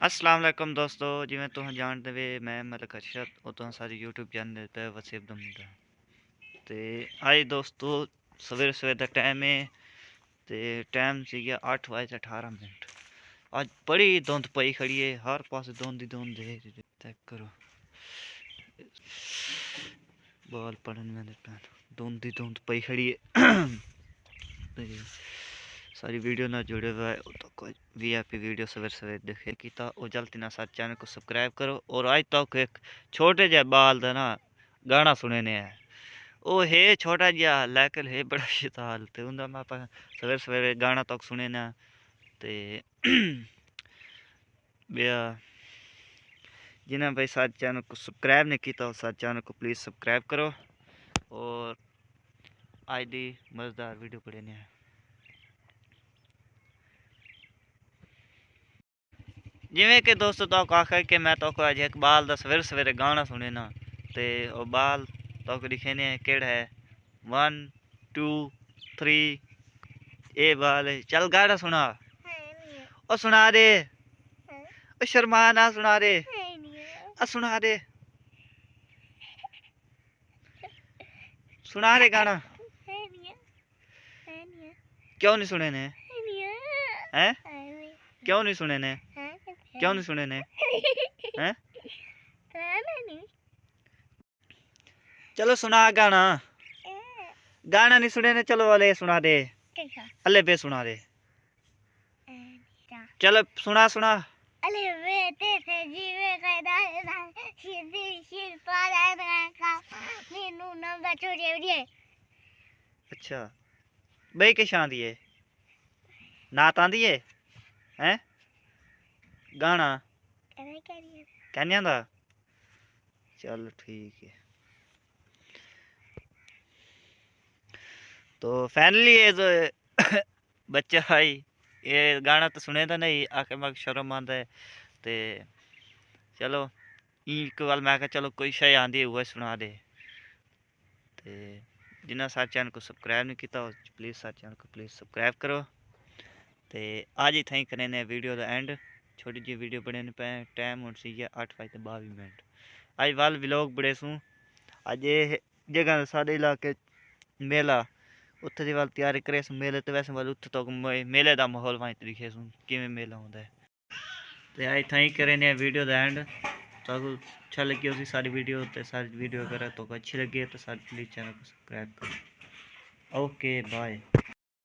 अस्सलाम वालेकुम दोस्तों, जिवें तुम जानते वे मैं मलिक अरशद और तुम सारी यूट्यूब चैनल पे वसीफ दमुंदा ते आज दोस्तों सवेरे सवेरे दा टाइम है ते टाइम सीगा 8:18। आज बड़ी धुंध पई खड़ी है, हर पासे धुंध ही धुंध है। चेक करो बाल पड़न में धुंध ही धुंध पई खड़ी है। ते सारी वीडियो ना जुड़े हुए तो कोई वीआईपी वीडियो सवेरे सवेरे देखे किया और जल्दी ना साथ चैनल को सब्सक्राइब करो। और आज तक एक छोटे जे बाल दा ना गाना सुने ने है, वो है छोटा जिहा लेकिन है बड़ा शैतान। ते उंदा मैं सवेरे सवेरे गाना तक सुने ना ते बेया जिन्हें भाई साथ चैनल को सब्सक्राइब नहीं किया साथ चैनल को प्लीज़ सब्सक्राइब करो और आज दी मज़ेदार वीडियो पढ़े ने। जिमें कि दोस्तों तो आखा कि मैं तो अज एक बाल का सवेरे सवेरे गाना सुने ना ते वो बाल तो लिखे ने केड़ा है 1 2 3 ए बाल है। चल गाना सुना ओ सुना दे ओ शर्मा ना सुना दे सुना दे सुना दे गाना। क्यों नहीं सुने ने हैं? क्यों नहीं सुने ने? क्यों नहीं सुने ने हैं? चलो सुना गाना। गाना नहीं सुने ने, चलो अले सुना दे, अले बे सुना दे। चलो सुना सुना। अच्छा बई किश आंदी है नात आंदी है हैं? गाना कहने आंदा? चल ठीक है। तो फाइनली ये जो बच्चा भाई ये गाना तो सुने तो नहीं, आके मैं शर्म आंदा है। ते चलो एक बार मैं चलो कोई शय आंदी है वह सुना दे। ते जिन्हें सारे चैनल को सब्सक्राइब नहीं किया प्लीज़ सारे चैनल को प्लीज़ सब्सक्राइब करो। ते आज ही थैंक करने ने वीडियो का एंड। छोटी जी वीडियो बने पे टाइम हूँ सी 8:22। अज वाल व्लॉग बड़े सूँ अज ये जगह साढ़े इलाके मेला उत्थे दी वाल तैयारी करे सूँ मेले तो वैसे वाल उत्थे तक मेले का माहौल वहीं तरीके सूँ किमें मेला होता है। तो अज थैंक करे ने वीडियो का एंड। तो अच्छा लगी उसी सारी वीडियो तो सारी वीडियो अगर तो अच्छी लगी है तो सारी प्लीज़ चैनल को सब्सक्राइब करो। Okay bye.